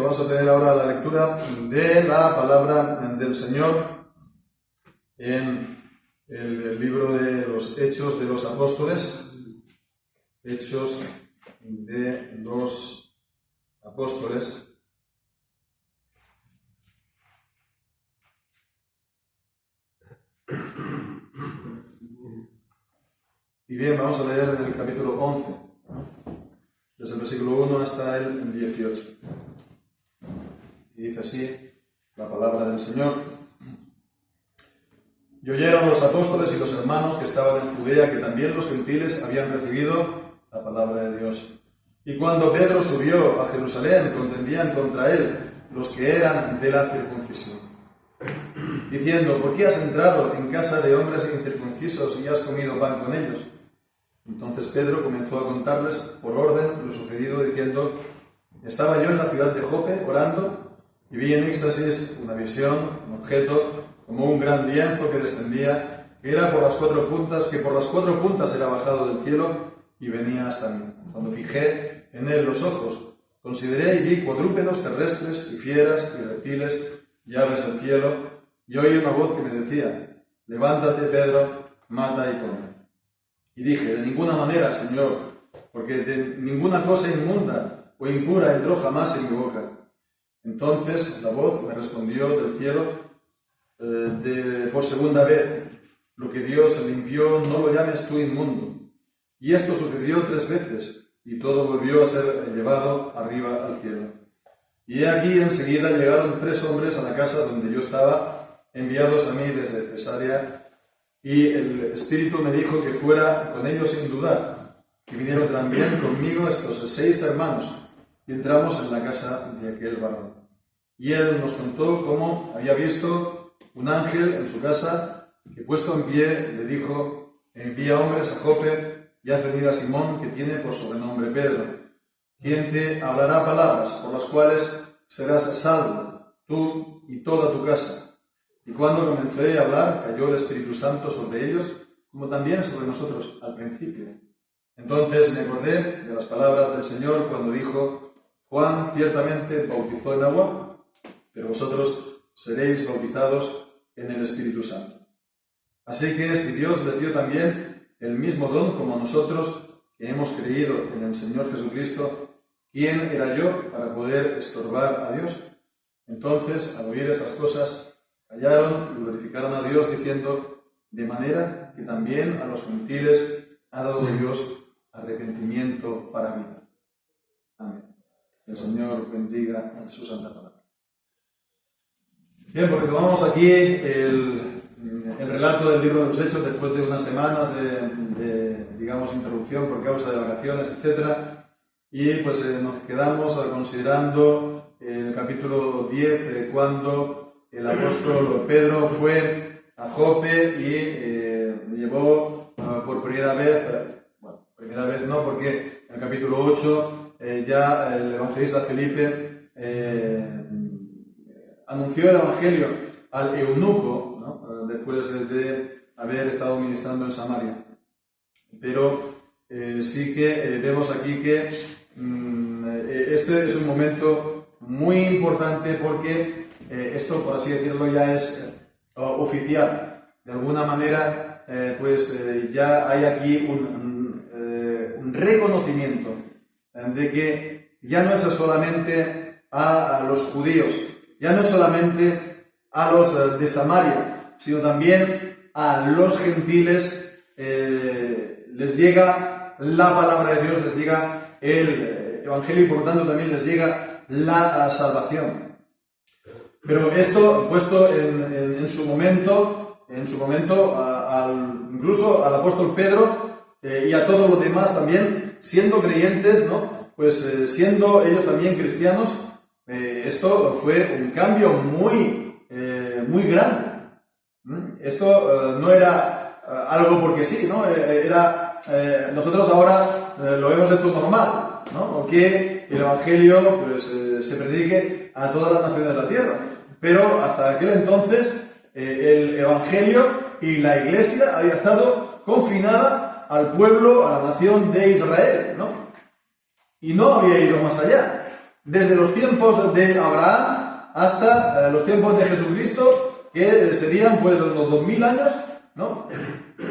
vamos a tener ahora la lectura de la palabra del Señor en el libro de los Hechos de los Apóstoles. Hechos de los Apóstoles. Y bien, vamos a leer desde el capítulo 11, desde el versículo 1 hasta el 18. Y dice así la palabra del Señor. Y oyeron los apóstoles y los hermanos que estaban en Judea que también los gentiles habían recibido la palabra de Dios. Y cuando Pedro subió a Jerusalén, contendían contra él los que eran de la circuncisión, diciendo: ¿por qué has entrado en casa de hombres incircuncisos y has comido pan con ellos? Entonces Pedro comenzó a contarles por orden lo sucedido, diciendo: estaba yo en la ciudad de Jope orando, y vi en éxtasis una visión, un objeto, como un gran lienzo que descendía, que era por las cuatro puntas, que por las cuatro puntas era bajado del cielo y venía hasta mí. Cuando fijé en él los ojos, consideré y vi cuadrúpedos terrestres y fieras y reptiles y aves del cielo, y oí una voz que me decía: levántate, Pedro, mata y come. Y dije: de ninguna manera, Señor, porque de ninguna cosa inmunda o impura entró jamás en mi boca. Entonces la voz me respondió del cielo por segunda vez: lo que Dios limpió no lo llames tú inmundo. Y esto sucedió 3 veces, y todo volvió a ser llevado arriba al cielo. Y he aquí enseguida llegaron 3 hombres a la casa donde yo estaba, enviados a mí desde Cesarea, y el Espíritu me dijo que fuera con ellos sin dudar. Y vinieron también conmigo estos 6 hermanos, y entramos en la casa de aquel varón. Y él nos contó cómo había visto un ángel en su casa, que puesto en pie le dijo: envía hombres a Jope y haz venir a Simón, que tiene por sobrenombre Pedro, quien te hablará palabras por las cuales serás salvo, tú y toda tu casa. Y cuando comencé a hablar, cayó el Espíritu Santo sobre ellos, como también sobre nosotros al principio. Entonces me acordé de las palabras del Señor cuando dijo: Juan ciertamente bautizó en agua, pero vosotros seréis bautizados en el Espíritu Santo. Así que si Dios les dio también el mismo don como nosotros, que hemos creído en el Señor Jesucristo, ¿quién era yo para poder estorbar a Dios? Entonces, al oír estas cosas, callaron y glorificaron a Dios, diciendo: de manera que también a los gentiles ha dado Dios arrepentimiento para vida. Amén. Que el Señor bendiga su santa palabra. Bien, porque tomamos aquí el relato del libro de los Hechos después de unas semanas de interrupción por causa de vacaciones, etc. Y pues nos quedamos considerando el capítulo 10, cuando el apóstol Pedro fue a Jope y llevó por primera vez, primera vez no, porque en el capítulo 8 ya el evangelista Felipe anunció el evangelio al eunuco, ¿no? Después de haber estado ministrando en Samaria. Pero sí que vemos aquí que este es un momento muy importante, porque esto, por así decirlo, ya es oficial. De alguna manera, ya hay aquí un reconocimiento de que ya no es solamente a los judíos, ya no es solamente a los de Samaria, sino también a los gentiles les llega la palabra de Dios, les llega el evangelio, y por lo tanto también les llega la salvación. Pero esto puesto en su momento, incluso al apóstol Pedro y a todos los demás también, siendo creyentes, ¿no? Siendo ellos también cristianos, esto fue un cambio muy grande. Esto no era algo porque sí, ¿no? Nosotros ahora lo vemos de todo normal, ¿no? Que el evangelio se predique a todas las naciones de la tierra. Pero hasta aquel entonces el evangelio y la iglesia había estado confinada al pueblo, a la nación de Israel, ¿no? Y no había ido más allá. desde los tiempos de Abraham hasta los tiempos de Jesucristo, que serían pues los 2000 años, ¿no?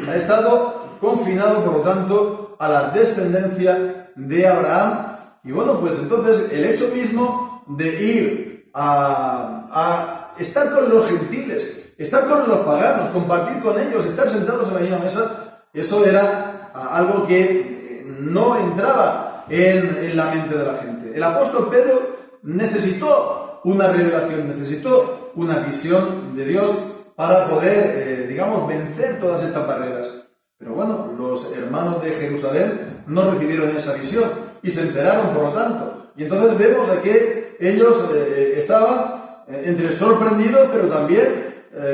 Ha estado confinado, por lo tanto, a la descendencia de Abraham. Y bueno, pues entonces el hecho mismo de ir a estar con los gentiles, estar con los paganos, compartir con ellos, estar sentados en la misma mesa, eso era algo que no entraba en la mente de la gente. El apóstol Pedro necesitó una revelación, necesitó una visión de Dios para poder, vencer todas estas barreras. Pero bueno, los hermanos de Jerusalén no recibieron esa visión y se enteraron, por lo tanto. Y entonces vemos que ellos estaban entre sorprendidos, pero también,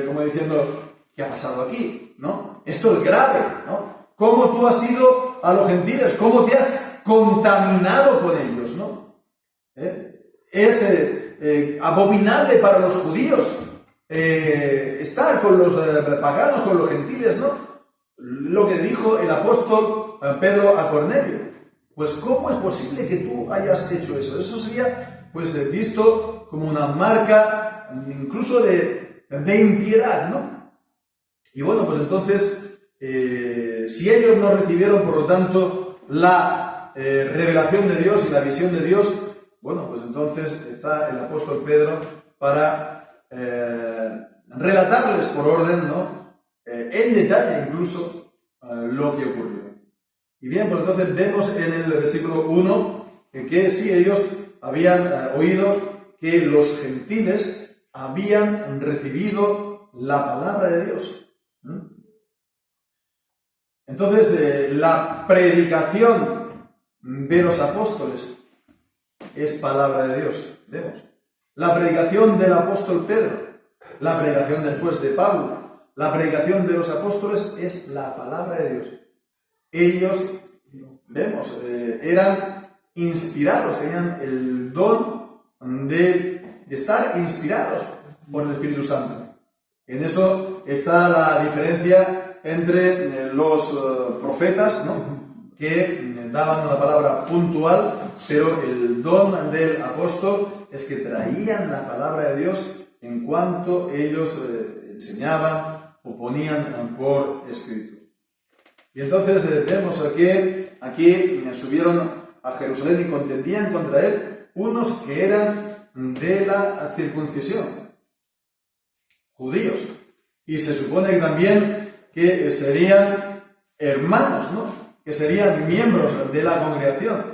como diciendo, ¿qué ha pasado aquí? ¿No? Esto es grave, ¿no? ¿Cómo tú has ido a los gentiles? ¿Cómo te has contaminado con ellos? ¿No? Es abominable para los judíos estar con los paganos, con los gentiles, ¿no? Lo que dijo el apóstol Pedro a Cornelio. Pues ¿cómo es posible que tú hayas hecho eso? Eso sería pues visto como una marca incluso de impiedad, ¿no? Y bueno, pues entonces, si ellos no recibieron, por lo tanto, la revelación de Dios y la visión de Dios, bueno, pues entonces está el apóstol Pedro para relatarles por orden, ¿no? En detalle incluso lo que ocurrió. Y bien, pues entonces vemos en el versículo 1 que sí, ellos habían oído que los gentiles habían recibido la palabra de Dios. Entonces, la predicación de los apóstoles es palabra de Dios, vemos. La predicación del apóstol Pedro, la predicación después de Pablo, la predicación de los apóstoles es la palabra de Dios. Ellos, vemos, eran inspirados, tenían el don de estar inspirados por el Espíritu Santo. En eso está la diferencia entre los profetas, ¿no? Que daban una palabra puntual, pero el don del apóstol es que traían la palabra de Dios en cuanto ellos enseñaban o ponían por escrito. Y entonces vemos que aquí subieron a Jerusalén y contendían contra él unos que eran de la circuncisión, judíos, y se supone que también que serían hermanos, ¿no? Que serían miembros de la congregación.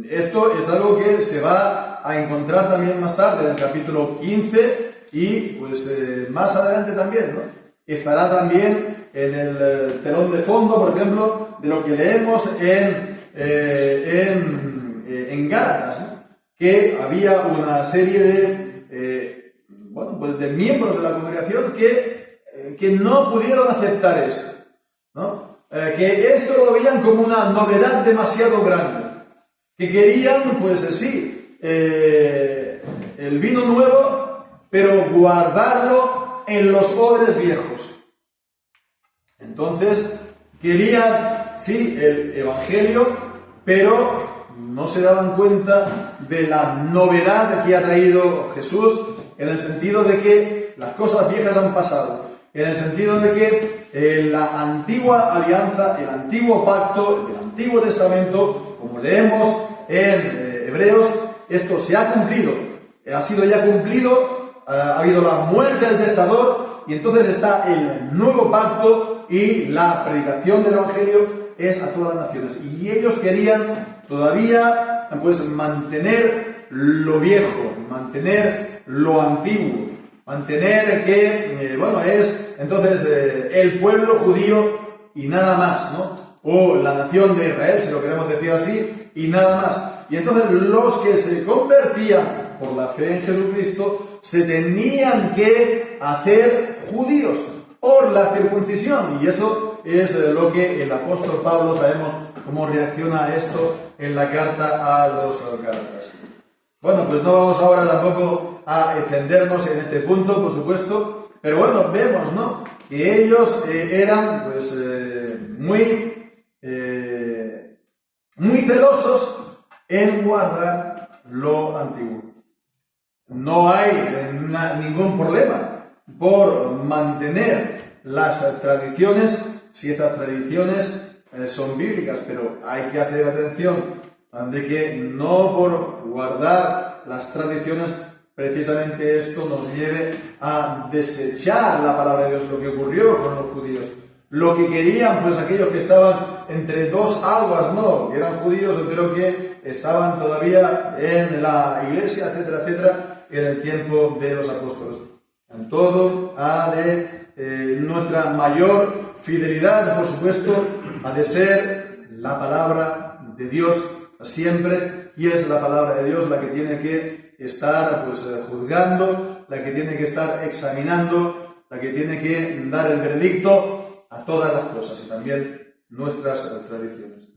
Esto es algo que se va a encontrar también más tarde en el capítulo 15 y pues más adelante también, ¿no? Estará también en el telón de fondo, por ejemplo, de lo que leemos en Gálatas, ¿no? Que había una serie de miembros de la congregación que no pudieron aceptar esto, ¿no? Que esto lo veían como una novedad demasiado grande, que querían, pues sí, el vino nuevo, pero guardarlo en los odres viejos. Entonces, querían, sí, el Evangelio, pero no se daban cuenta de la novedad que ha traído Jesús, en el sentido de que las cosas viejas han pasado, en el sentido de que la antigua alianza, el antiguo pacto, el Antiguo Testamento, como leemos en Hebreos, esto se ha cumplido, ha sido ya cumplido, ha habido la muerte del testador, y entonces está el nuevo pacto y la predicación del Evangelio es a todas las naciones. Y ellos querían todavía pues mantener lo viejo, mantener lo antiguo, mantener que, es entonces el pueblo judío y nada más, ¿no? O la nación de Israel, si lo queremos decir así, y nada más. Y entonces los que se convertían por la fe en Jesucristo se tenían que hacer judíos por la circuncisión. Y eso es lo que el apóstol Pablo, sabemos cómo reacciona a esto en la carta a los Gálatas. Bueno, pues no vamos ahora tampoco a extendernos en este punto, por supuesto, pero bueno, vemos, ¿no?, que ellos eran pues muy celosos en guardar lo antiguo. No hay ningún problema por mantener las tradiciones si estas tradiciones son bíblicas, pero hay que hacer atención de que no por guardar las tradiciones precisamente esto nos lleve a desechar la palabra de Dios, lo que ocurrió con los judíos. Lo que querían, pues aquellos que estaban entre dos aguas, no, que eran judíos, pero que estaban todavía en la iglesia, etcétera, etcétera, en el tiempo de los apóstoles. En todo, nuestra mayor fidelidad, por supuesto, ha de ser la palabra de Dios siempre, y es la palabra de Dios la que tiene que estar juzgando, la que tiene que estar examinando, la que tiene que dar el veredicto a todas las cosas y también nuestras tradiciones.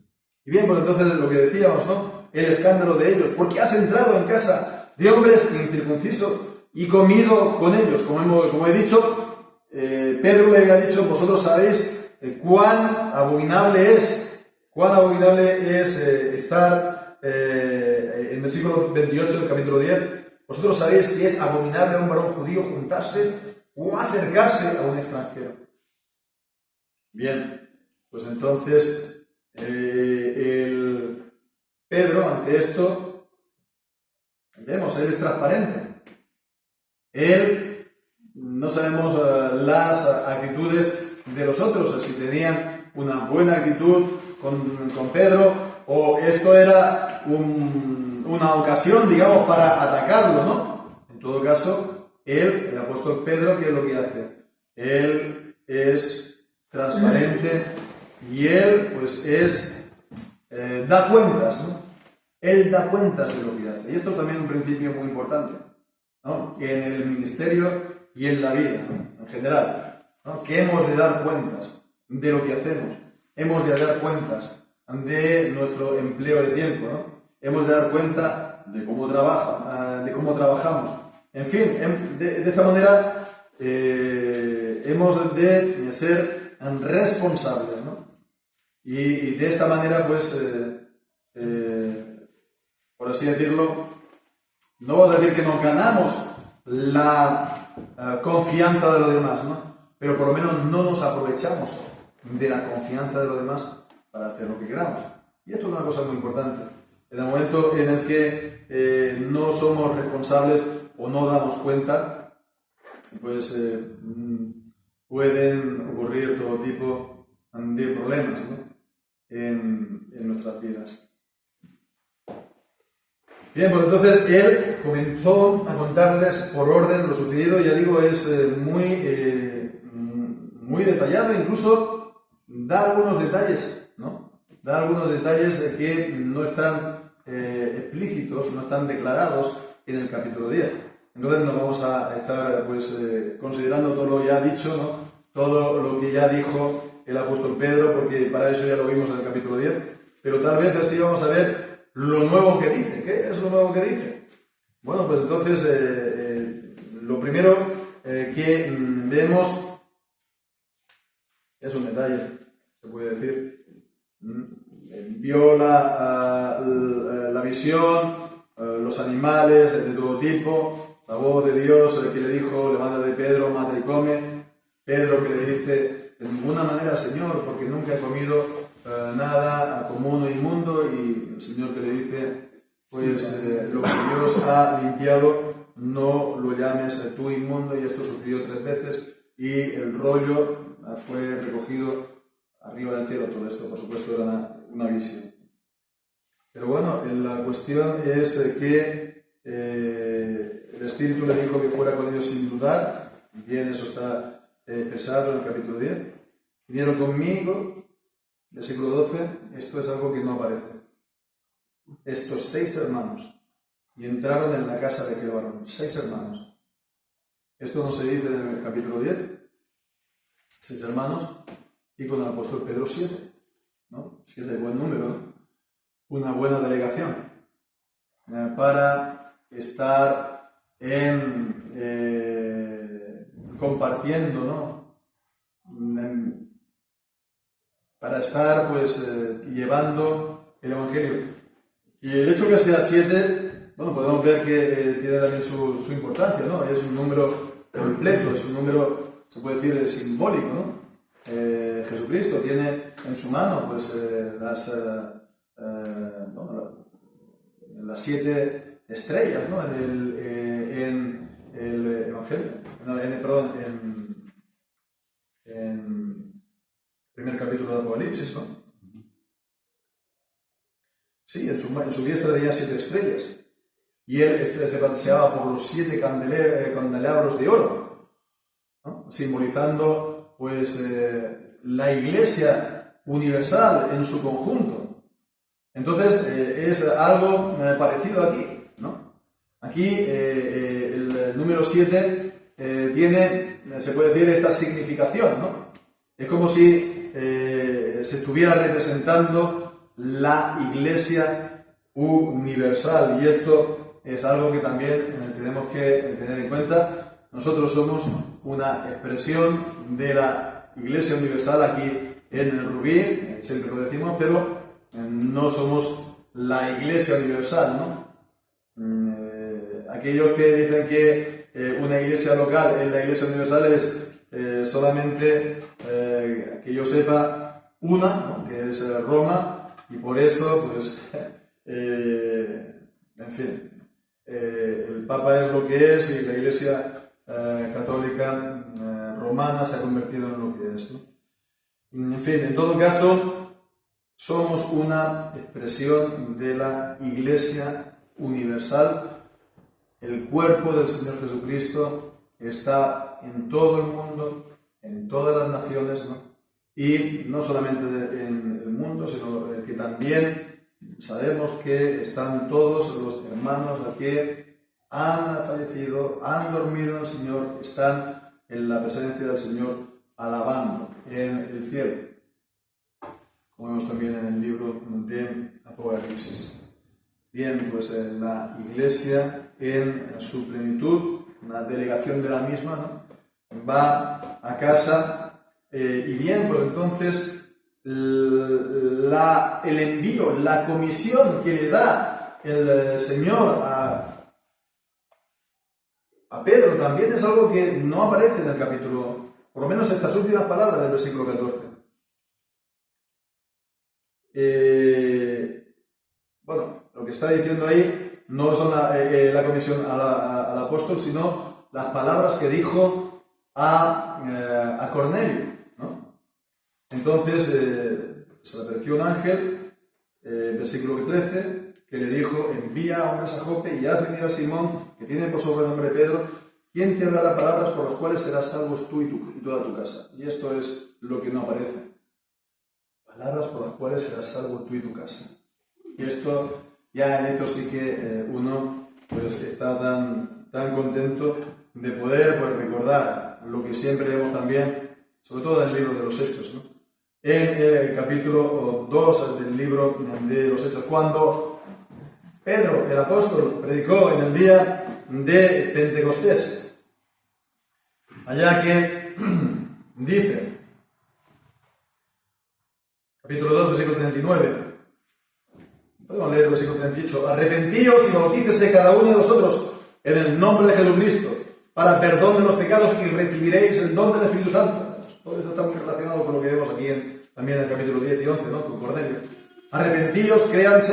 Y bien, pues entonces lo que decíamos, ¿no? El escándalo de ellos, porque has entrado en casa de hombres incircuncisos y comido con ellos. Como he dicho, Pedro le había dicho, vosotros sabéis cuán abominable es estar en el versículo 28 del capítulo 10. Vosotros sabéis que es abominable a un varón judío juntarse o acercarse a un extranjero. Bien, pues entonces Pedro, ante esto, vemos, él es transparente. Él, no sabemos las actitudes de los otros, si tenían una buena actitud con Pedro, o esto era una ocasión, digamos, para atacarlo, ¿no? En todo caso, el apóstol Pedro, ¿qué es lo que hace? Él es transparente y él, pues, da cuentas, ¿no? Él da cuentas de lo que hace. Y esto es también un principio muy importante, ¿no? Que en el ministerio y en la vida, ¿no? En general, ¿no? Que hemos de dar cuentas de lo que hacemos. Hemos de dar cuentas de nuestro empleo de tiempo, ¿no? Hemos de dar cuenta de cómo trabajamos. En fin, de esta manera hemos de ser responsables, ¿no? Y de esta manera, pues, por así decirlo, no vamos a decir que nos ganamos la confianza de los demás, ¿no? Pero por lo menos no nos aprovechamos de la confianza de los demás para hacer lo que queramos. Y esto es una cosa muy importante. En el momento en el que no somos responsables o no damos cuenta, pues pueden ocurrir todo tipo de problemas, ¿no? en nuestras vidas. Bien, pues entonces él comenzó a contarles por orden lo sucedido. Ya digo, es muy detallado, incluso da algunos detalles, ¿no? Da algunos detalles que no están explícitos, no están declarados en el capítulo 10. Entonces nos vamos a estar considerando todo lo ya dicho, ¿no? Todo lo que ya dijo el apóstol Pedro, porque para eso ya lo vimos en el capítulo 10, pero tal vez así vamos a ver lo nuevo que dice. ¿Qué es lo nuevo que dice? Bueno, pues entonces lo primero que vemos es un detalle, se puede decir. Vio la visión, los animales de todo tipo, la voz de Dios que le dijo, levántate Pedro, mata y come. Pedro que le dice, de ninguna manera, Señor, porque nunca he comido nada común o inmundo, y el Señor que le dice, pues lo que Dios ha limpiado, no lo llames tú inmundo, y esto sucedió 3 veces, y el rollo fue recogido arriba del cielo. Todo esto, por supuesto, era una visión. Pero bueno, la cuestión es que el Espíritu le dijo que fuera con ellos sin dudar. Bien, eso está expresado en el capítulo 10. Vinieron conmigo, versículo 12, esto es algo que no aparece. Estos 6 hermanos, y entraron en la casa de aquel varón. 6 hermanos. Esto no se dice en el capítulo 10. 6 hermanos, y con el apóstol Pedro 7, ¿no? 7, buen número, ¿no? Una buena delegación para estar compartiendo, ¿no? Para estar, pues, llevando el Evangelio. Y el hecho que sea 7 bueno, podemos ver que tiene también su importancia, ¿no? Es un número completo, es un número, se puede decir, simbólico, ¿no? Jesucristo tiene en su mano pues, las 7 estrellas, ¿no? En el Evangelio, en primer capítulo de Apocalipsis, ¿no? Sí, en su diestra tenía 7 estrellas. Y él se paseaba por los 7 candelabros de oro, ¿no? Simbolizando pues la Iglesia universal en su conjunto. Entonces es algo parecido aquí, ¿no? Aquí el número 7 tiene, se puede decir, esta significación, ¿no? Es como si se estuviera representando la Iglesia universal, y esto es algo que también tenemos que tener en cuenta. Nosotros somos una expresión de la Iglesia universal aquí en el Rubí, siempre lo decimos, pero no somos la Iglesia universal, ¿no? Aquellos que dicen que una iglesia local es la Iglesia universal es solamente, que yo sepa, una, ¿no? Que es Roma, y por eso, pues, en fin, el Papa es lo que es y la Iglesia católica romana se ha convertido en lo que es, ¿no? En fin, en todo caso, somos una expresión de la Iglesia universal. El cuerpo del Señor Jesucristo está en todo el mundo, en todas las naciones, ¿no? Y no solamente en el mundo, sino que también sabemos que están todos los hermanos que han fallecido, han dormido en el Señor, están en la presencia del Señor alabando en el cielo, como vemos también en el libro de Apocalipsis. Bien, pues la Iglesia en su plenitud, una delegación de la misma, ¿no? Va a casa y bien, pues entonces el envío, la comisión que le da el Señor a Pedro también es algo que no aparece en el capítulo, por lo menos estas últimas palabras del versículo 14. Bueno, lo que está diciendo ahí no son la comisión al apóstol, sino las palabras que dijo a Cornelio, ¿no? Entonces se le apareció un ángel, versículo 13, que le dijo: envía a hombres a Jope y haz venir a Simón, que tiene por sobrenombre Pedro, quien te hablará palabras por las cuales serás salvos tú y toda tu casa. Y esto es lo que no aparece. Palabras por las cuales serás salvo tú y tu casa. Y esto, ya en esto sí que uno pues está tan contento de poder pues recordar lo que siempre vemos también, sobre todo en el libro de los Hechos, ¿no? En el capítulo 2 del libro de los Hechos, cuando Pedro, el apóstol, predicó en el día de Pentecostés, allá que dice, capítulo 2, versículo 39, podemos leer el versículo 38, arrepentíos y bautícese cada uno de vosotros en el nombre de Jesucristo para perdón de los pecados y recibiréis el don del Espíritu Santo. Todo esto está muy relacionado con lo que vemos aquí también en el capítulo 10 y 11, ¿no? Con Cornelio. Arrepentíos, crean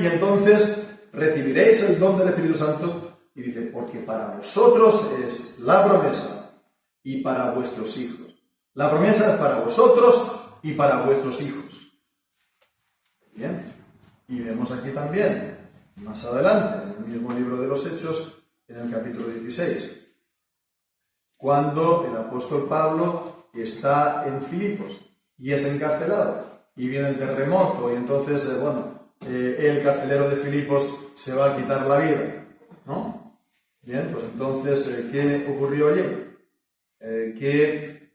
y entonces recibiréis el don del Espíritu Santo. Y dice, porque para vosotros es la promesa y para vuestros hijos. La promesa es para vosotros y para vuestros hijos. Bien, y vemos aquí también, más adelante, en el mismo libro de los Hechos, en el capítulo 16, cuando el apóstol Pablo está en Filipos y es encarcelado, y viene el terremoto, y entonces, el carcelero de Filipos se va a quitar la vida, ¿no? Bien, pues entonces, ¿qué ocurrió allí? Que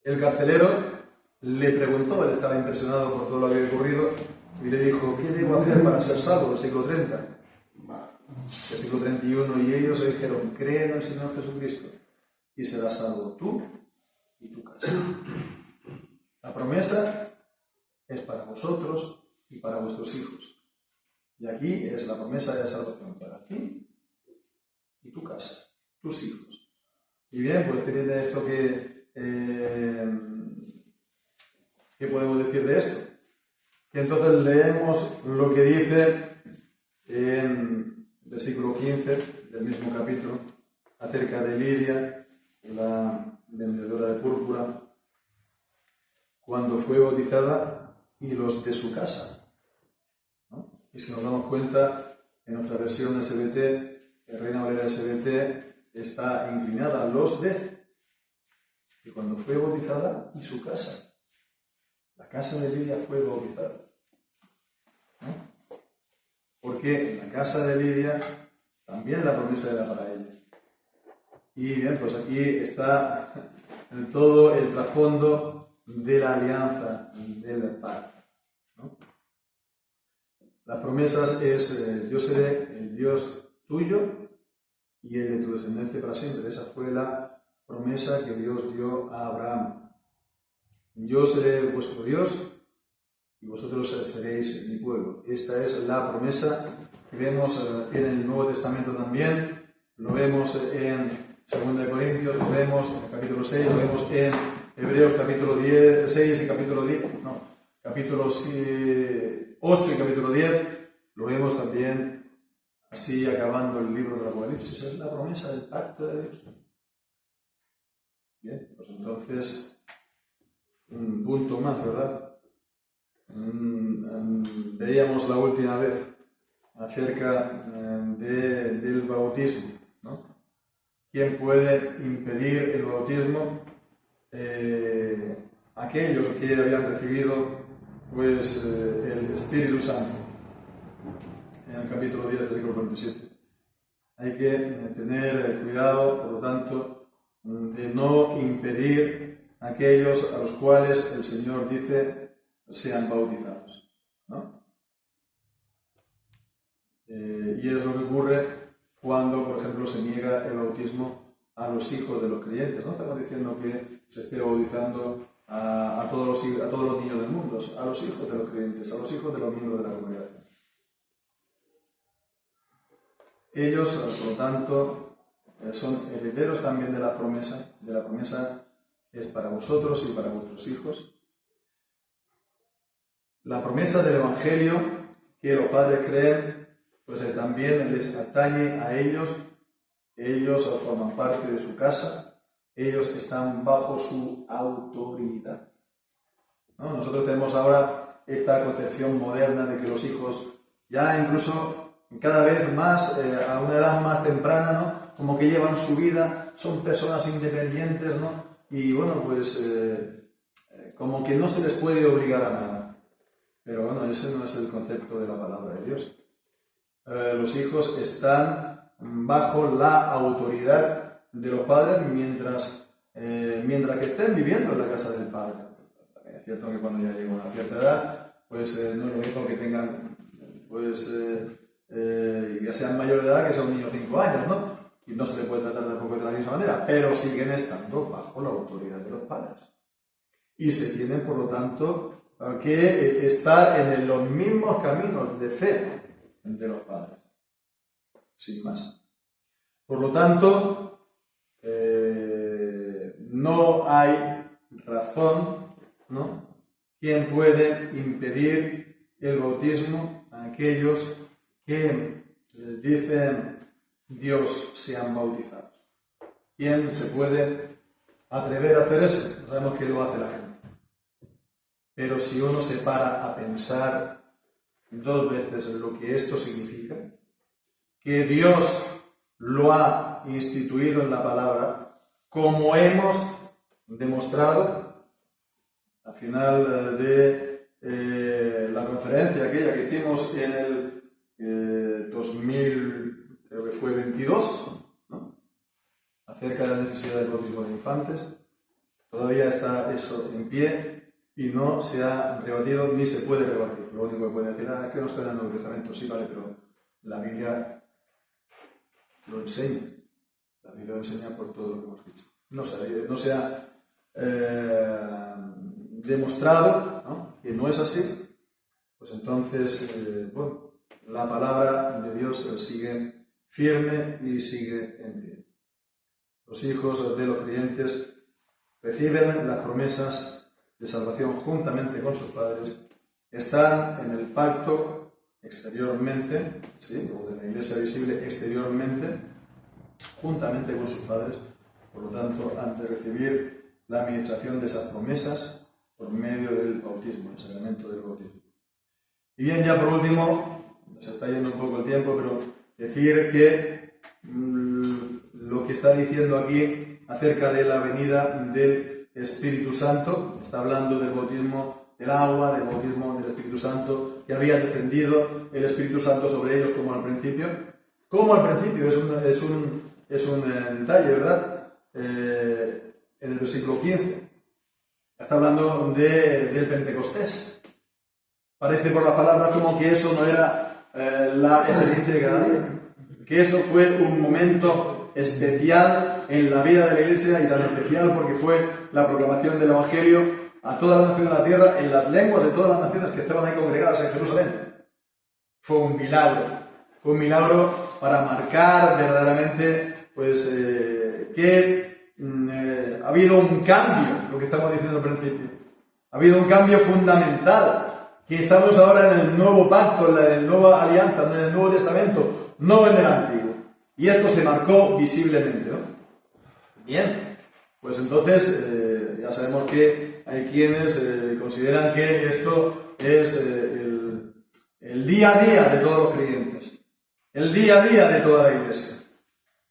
el carcelero le preguntó, él estaba impresionado por todo lo que había ocurrido, y le dijo, ¿qué debo hacer para ser salvo? Versículo 30. Versículo 31, y ellos le dijeron, cree en el Señor Jesucristo, y serás salvo tú y tu casa. La promesa es para vosotros y para vuestros hijos. Y aquí es la promesa de la salvación para ti y tu casa, tus hijos. Y bien, pues ¿qué tiene esto ¿qué podemos decir de esto? Que entonces leemos lo que dice en versículo 15 del mismo capítulo acerca de Lidia, la vendedora de púrpura, cuando fue bautizada y los de su casa, ¿no? Y si nos damos cuenta, en nuestra versión SBT, Reina Valera SBT, está inclinada a los de, y cuando fue bautizada y su casa. La casa de Lidia fue bautizada, ¿no? Porque en la casa de Lidia también la promesa era para ella. Y bien, pues aquí está todo el trasfondo de la alianza, del pacto, ¿no? Las promesas es, yo seré el Dios tuyo y el de tu descendencia para siempre. Esa fue la promesa que Dios dio a Abraham. Yo seré vuestro Dios y vosotros seréis mi pueblo. Esta es la promesa que vemos en el Nuevo Testamento también. Lo vemos en 2 Corintios, lo vemos en el capítulo 6, lo vemos en Hebreos capítulo 6 y capítulo 10, no, capítulos 8 y capítulo 10, lo vemos también así acabando el libro del Apocalipsis. Es la promesa del pacto de Dios. Bien, pues entonces, un punto más, ¿verdad? Veíamos la última vez acerca del bautismo, ¿no? ¿Quién puede impedir el bautismo? Aquellos que habían recibido pues, el Espíritu Santo. En el capítulo 10, versículo 47. Hay que tener cuidado, por lo tanto, de no impedir a aquellos a los cuales el Señor dice sean bautizados, ¿no? Y es lo que ocurre cuando, por ejemplo, se niega el bautismo a los hijos de los creyentes. No estamos diciendo que se esté bautizando a todos los niños del mundo, a los hijos de los creyentes, a los hijos de los miembros de la congregación. Ellos, por lo tanto, son herederos también de la promesa. De la promesa es para vosotros y para vuestros hijos. La promesa del Evangelio que los padres creen, pues también les atañe a ellos. Ellos forman parte de su casa. Ellos están bajo su autoridad, ¿no? Nosotros tenemos ahora esta concepción moderna de que los hijos, ya incluso cada vez más, a una edad más temprana, ¿no? Como que llevan su vida, son personas independientes, ¿no? Y bueno, pues como que no se les puede obligar a nada. Pero bueno, ese no es el concepto de la palabra de Dios. Los hijos están bajo la autoridad de los padres mientras que estén viviendo en la casa del padre. Es cierto que cuando ya llegan a una cierta edad, pues no es lo mismo que tengan, pues ya sean mayores de edad que son niños de 5 años, ¿no? Y no se les puede tratar tampoco de la misma manera, pero siguen estando bajo la autoridad de los padres. Y se tienen, por lo tanto, que estar en los mismos caminos de fe de los padres, sin más. Por lo tanto, no hay razón, ¿no? ¿Quién puede impedir el bautismo a aquellos que dicen Dios sean bautizados? ¿Quién se puede atrever a hacer eso? Sabemos que lo hace la gente. Pero si uno se para a pensar 2 veces lo que esto significa, que Dios lo ha instituido en la palabra, como hemos demostrado al final de la conferencia aquella que hicimos en el 2022, ¿no? Acerca de la necesidad del bautismo de infantes. Todavía está eso en pie y no se ha rebatido ni se puede rebatir. Lo único que puede decir es que no está en el Nuevo Testamento. Sí, vale, pero la Biblia lo enseña. La Biblia lo enseña por todo lo que hemos dicho. No se ha demostrado, ¿no?, que no es así. Pues entonces, bueno, la palabra de Dios sigue firme y sigue en pie. Los hijos de los creyentes reciben las promesas de salvación juntamente con sus padres, están en el pacto exteriormente, ¿sí? O de la iglesia visible exteriormente, juntamente con sus padres, por lo tanto, han de recibir la administración de esas promesas por medio del bautismo, el sacramento del bautismo. Y bien, ya por último, se está yendo un poco el tiempo, pero decir que lo que está diciendo aquí acerca de la venida del Espíritu Santo, está hablando del bautismo del agua, del bautismo del Espíritu Santo, que había descendido el Espíritu Santo sobre ellos como al principio. Como al principio, es un detalle, ¿verdad? En el versículo 15. Está hablando del Pentecostés. Parece por las palabras como que eso no era la experiencia de cada día, que eso fue un momento especial en la vida de la Iglesia, y tan especial porque fue la proclamación del Evangelio a todas las naciones de la tierra, en las lenguas de todas las naciones que estaban ahí congregadas en Jerusalén. Fue un milagro para marcar verdaderamente que ha habido un cambio, lo que estamos diciendo al principio. Ha habido un cambio fundamental, que estamos ahora en el nuevo pacto, en la nueva alianza, en el Nuevo Testamento, no en el Antiguo. Y esto se marcó visiblemente, ¿no? Bien, pues entonces ya sabemos que hay quienes consideran que esto es el día a día de todos los creyentes, el día a día de toda la Iglesia.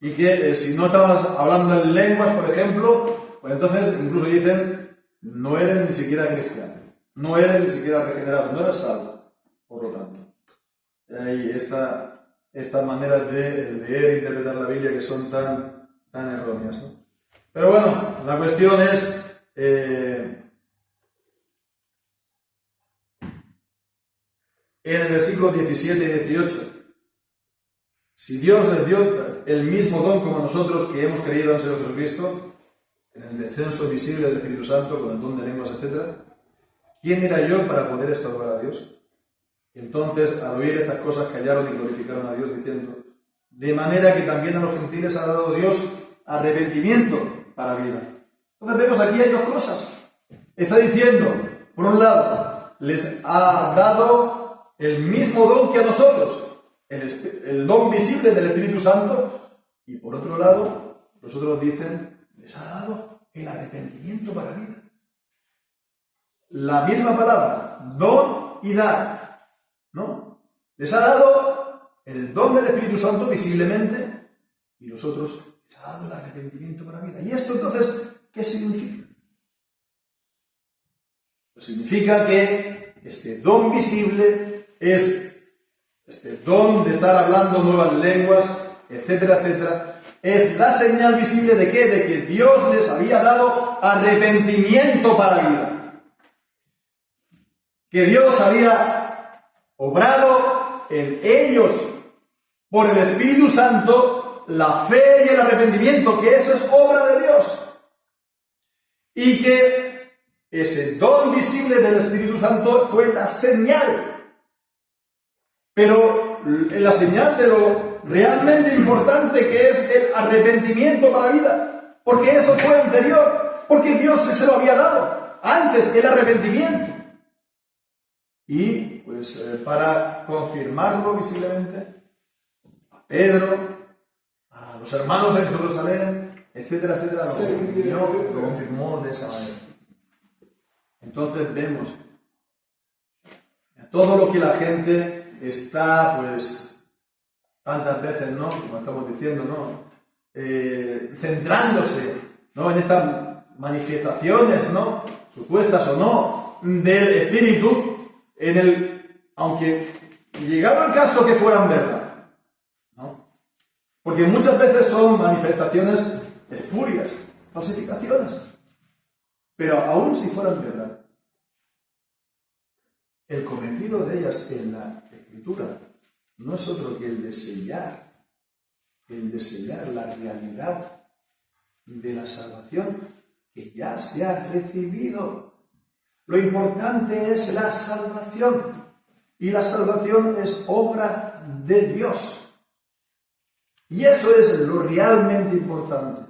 Y que si no estabas hablando en lenguas, por ejemplo, pues entonces incluso dicen, no eres ni siquiera cristiano, no eres ni siquiera regenerado, no eres salvo. Por lo tanto, hay estas maneras de leer e interpretar la Biblia que son tan erróneas, ¿no? Pero bueno, la cuestión es en el versículo 17 y 18. Si Dios les dio el mismo don como nosotros que hemos creído en el Señor Jesucristo, en el descenso visible del Espíritu Santo, con el don de lenguas, etc., ¿quién era yo para poder estorbar a Dios? Entonces, al oír estas cosas, callaron y glorificaron a Dios, diciendo, de manera que también a los gentiles ha dado Dios arrepentimiento para vida. Entonces vemos aquí hay dos cosas. Está diciendo, por un lado, les ha dado el mismo don que a nosotros, el don visible del Espíritu Santo, y por otro lado, los otros dicen, les ha dado el arrepentimiento para vida. La misma palabra, don y dar, ¿no? Les ha dado el don del Espíritu Santo visiblemente, y los otros les ha dado el arrepentimiento para vida. ¿Y esto entonces qué significa? Pues significa que este don visible es este don de estar hablando nuevas lenguas, etcétera, etcétera, es la señal visible de ¿qué? De que Dios les había dado arrepentimiento para vida. Que Dios había obrado en ellos por el Espíritu Santo la fe y el arrepentimiento, que eso es obra de Dios. Y que ese don visible del Espíritu Santo fue la señal. Pero la señal de lo realmente importante, que es el arrepentimiento para vida, porque eso fue anterior, porque Dios se lo había dado antes, el arrepentimiento. Y pues para confirmarlo visiblemente, a Pedro, a los hermanos en Jerusalén, etcétera, etcétera, lo confirmó de esa manera. Entonces vemos todo lo que la gente está, pues, tantas veces, ¿no? Como estamos diciendo, ¿no? Centrándose, ¿no? En estas manifestaciones, ¿no? Supuestas o no, del Espíritu, aunque llegado el caso que fueran verdad, ¿no? Porque muchas veces son manifestaciones espurias, falsificaciones. Pero aún si fueran verdad, el cometido de ellas en la Escritura no es otro que el de sellar la realidad de la salvación que ya se ha recibido. Lo importante es la salvación, y la salvación es obra de Dios. Y eso es lo realmente importante.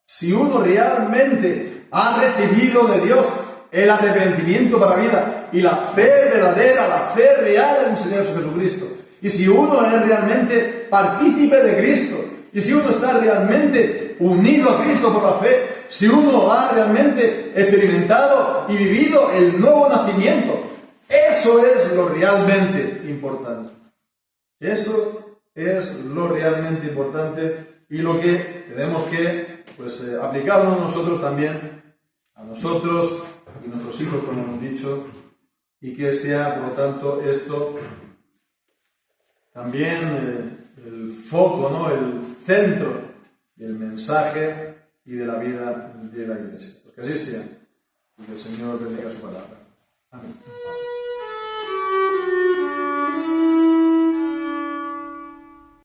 Si uno realmente ha recibido de Dios el arrepentimiento para la vida y la fe verdadera, la fe real en el Señor Jesucristo, y si uno es realmente partícipe de Cristo, y si uno está realmente unido a Cristo por la fe, si uno ha realmente experimentado y vivido el nuevo nacimiento, eso es lo realmente importante. Eso es lo realmente importante y lo que tenemos que aplicarlo nosotros también, a nosotros y nuestros hijos, como hemos dicho, y que sea, por lo tanto, esto también el foco, ¿no?, el centro del mensaje y de la vida de la Iglesia. Pues que así sea y que el Señor bendiga su palabra. Amén.